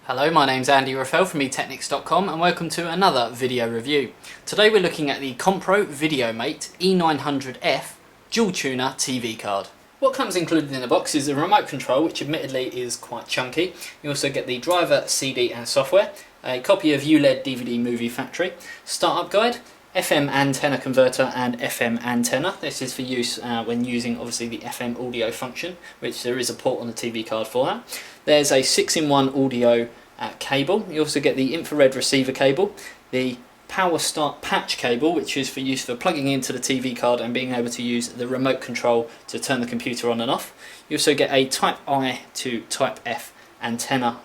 Hello, my name's Andy Raffel from eTechnics.com and welcome to another video review. Today we're looking at the Compro VideoMate E900F dual tuner TV card. What comes included in the box is a remote control, which admittedly is quite chunky. You also get the driver, CD and software, a copy of ULED DVD Movie Factory, startup guide, FM antenna converter and FM antenna. This is for use when using obviously the FM audio function, which there is a port on the TV card for that. There's a 6-in-1 audio cable. You also get the infrared receiver cable, the power start patch cable, which is for use for plugging into the TV card and being able to use the remote control to turn the computer on and off. You also get a Type I to Type F antenna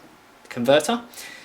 converter.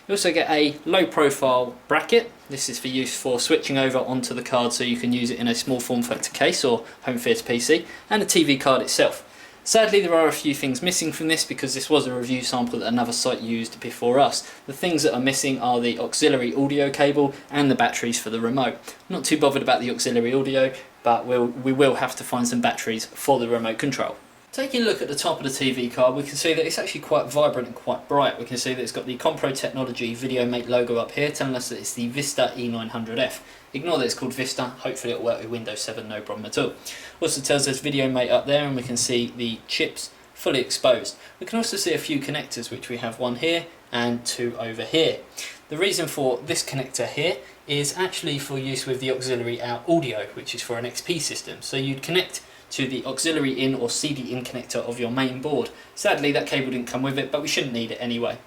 You also get a low profile bracket. This is for use for switching over onto the card so you can use it in a small form factor case or home theatre PC, and the TV card itself. Sadly, there are a few things missing from this because this was a review sample that another site used before us. The things that are missing are the auxiliary audio cable and the batteries for the remote. Not too bothered about the auxiliary audio, but we will have to find some batteries for the remote control. Taking a look at the top of the TV card, we can see that it's actually quite vibrant and quite bright. We can see that it's got the Compro Technology VideoMate logo up here, telling us that it's the Vista E900F. Ignore that it's called Vista, hopefully it'll work with Windows 7, no problem at all. Also tells us VideoMate up there, and we can see the chips fully exposed. We can also see a few connectors, which we have one here and two over here. The reason for this connector here is actually for use with the auxiliary out audio, which is for an XP system. So you'd connect to the auxiliary in or CD in connector of your main board. Sadly, that cable didn't come with it, but we shouldn't need it anyway.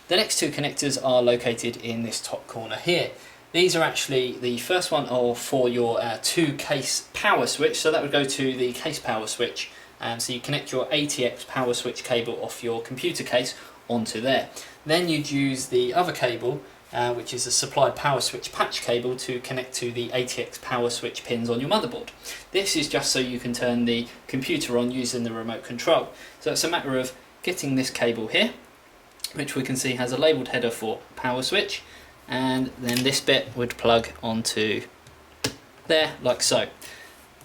The next two connectors are located in this top corner here. These are actually, the first one are for your 2-case power switch, so that would go to the case power switch. So you connect your ATX power switch cable off your computer case onto there. Then you'd use the other cable, which is a supplied power switch patch cable, to connect to the ATX power switch pins on your motherboard. This is just so you can turn the computer on using the remote control. So it's a matter of getting this cable here, which we can see has a labelled header for power switch, and then this bit would plug onto there like so.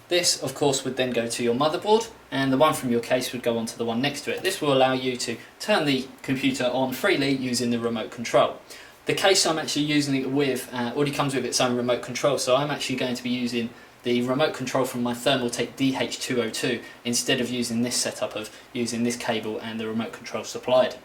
This of course would then go to your motherboard, and the one from your case would go onto the one next to it. This will allow you to turn the computer on freely using the remote control. The case I'm actually using it with already comes with its own remote control, so I'm actually going to be using the remote control from my Thermaltake DH202 instead of using this setup of using this cable and the remote control supplied.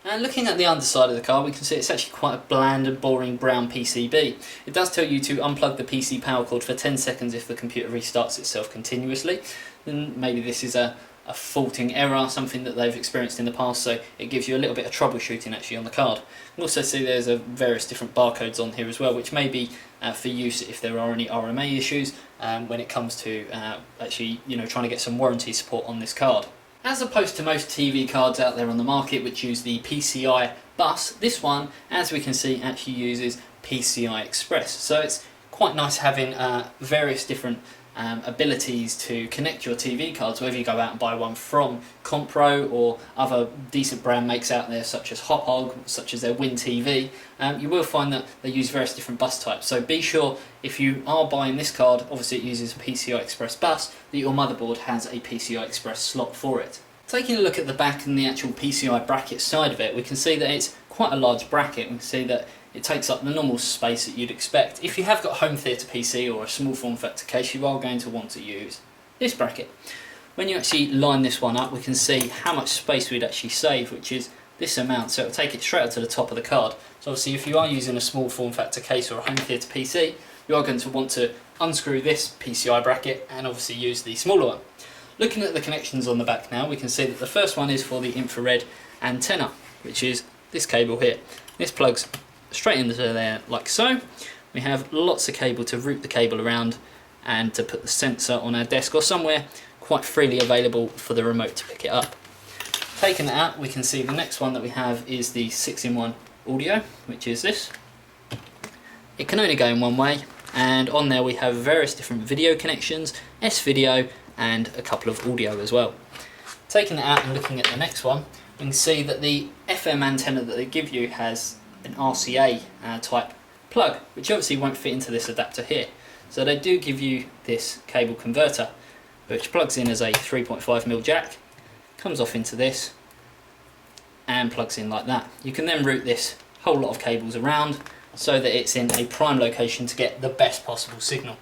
And looking at the underside of the card, we can see it's actually quite a bland and boring brown PCB. It does tell you to unplug the PC power cord for 10 seconds if the computer restarts itself continuously. Then maybe this is a faulting error, something that they've experienced in the past, so it gives you a little bit of troubleshooting actually on the card. You can also see there's various different barcodes on here as well, which may be for use if there are any RMA issues when it comes to actually trying to get some warranty support on this card. As opposed to most TV cards out there on the market which use the PCI bus, this one, as we can see, actually uses PCI-Express. So it's quite nice having various different abilities to connect your TV cards, whether you go out and buy one from Compro or other decent brand makes out there such as Hop, such as their Win TV. You will find that they use various different bus types, so be sure if you are buying this card, obviously it uses a PCI-Express bus, that your motherboard has a PCI-Express slot for it. Taking a look at the back and the actual PCI bracket side of it, we can see that it's quite a large bracket. We can see that it takes up the normal space that you'd expect. If you have got a home theatre PC or a small form factor case, you are going to want to use this bracket. When you actually line this one up, we can see how much space we'd actually save, which is this amount, so it'll take it straight up to the top of the card. So obviously if you are using a small form factor case or a home theatre PC, you are going to want to unscrew this PCI bracket and obviously use the smaller one. Looking at the connections on the back now, we can see that the first one is for the infrared antenna, which is this cable here. This plugs straight into there like so. We have lots of cable to route the cable around and to put the sensor on our desk or somewhere quite freely available for the remote to pick it up. Taking that out, we can see the next one that we have is the 6-in-1 audio, which is this. It can only go in one way, and on there we have various different video connections, S-video and a couple of audio as well. Taking that out and looking at the next one, we can see that the FM antenna that they give you has an RCA type plug, which obviously won't fit into this adapter here. So they do give you this cable converter, which plugs in as a 3.5mm jack, comes off into this and plugs in like that. You can then route this whole lot of cables around so that it's in a prime location to get the best possible signal.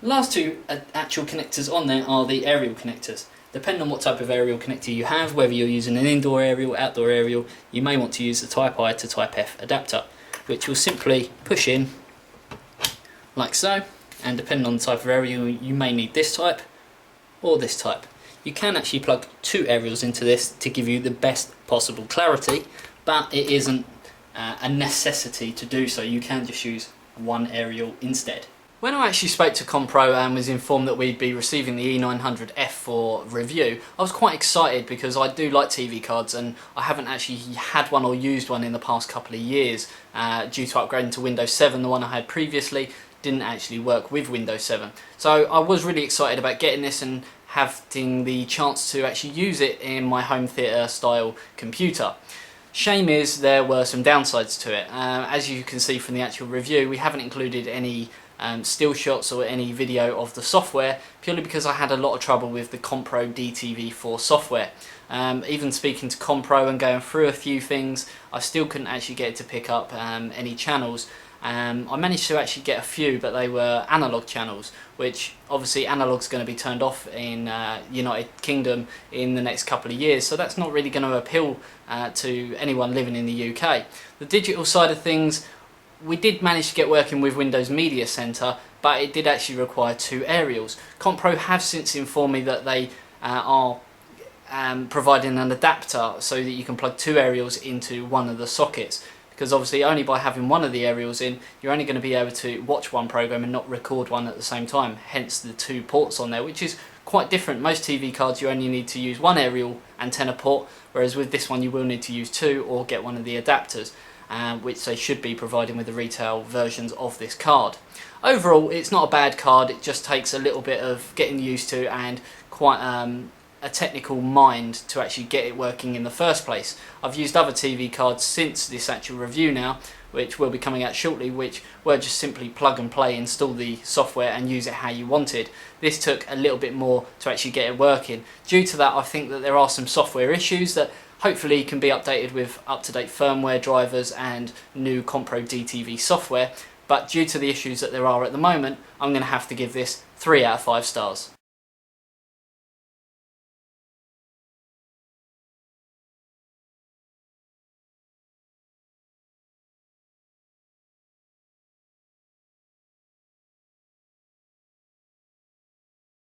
The last two actual connectors on there are the aerial connectors. Depending on what type of aerial connector you have, whether you're using an indoor aerial, outdoor aerial, you may want to use the Type I to Type F adapter, which will simply push in like so, and depending on the type of aerial you may need this type or this type. You can actually plug two aerials into this to give you the best possible clarity, but it isn't a necessity to do so. You can just use one aerial instead. When I actually spoke to Compro and was informed that we'd be receiving the E900F for review, I was quite excited because I do like TV cards and I haven't actually had one or used one in the past couple of years due to upgrading to Windows 7. The one I had previously didn't actually work with Windows 7. So I was really excited about getting this and having the chance to actually use it in my home theatre style computer. Shame is there were some downsides to it. As you can see from the actual review, we haven't included any still shots or any video of the software, purely because I had a lot of trouble with the Compro DTV4 software. Even speaking to Compro and going through a few things, I still couldn't actually get it to pick up any channels. I managed to actually get a few, but they were analogue channels, which obviously analogue's going to be turned off in United Kingdom in the next couple of years, so that's not really going to appeal to anyone living in the UK. The digital side of things, we did manage to get working with Windows Media Center, but it did actually require two aerials. Compro have since informed me that they are providing an adapter so that you can plug two aerials into one of the sockets, because obviously only by having one of the aerials in, you're only going to be able to watch one program and not record one at the same time, hence the two ports on there, which is quite different. Most TV cards you only need to use one aerial antenna port, whereas with this one you will need to use two or get one of the adapters, which they should be providing with the retail versions of this card. Overall, it's not a bad card, it just takes a little bit of getting used to and quite a technical mind to actually get it working in the first place. I've used other TV cards since this actual review now, which will be coming out shortly, which were just simply plug and play, install the software and use it how you wanted. This took a little bit more to actually get it working. Due to that, I think that there are some software issues that hopefully can be updated with up-to-date firmware drivers and new Compro DTV software, but due to the issues that there are at the moment, I'm going to have to give this 3 out of 5 stars.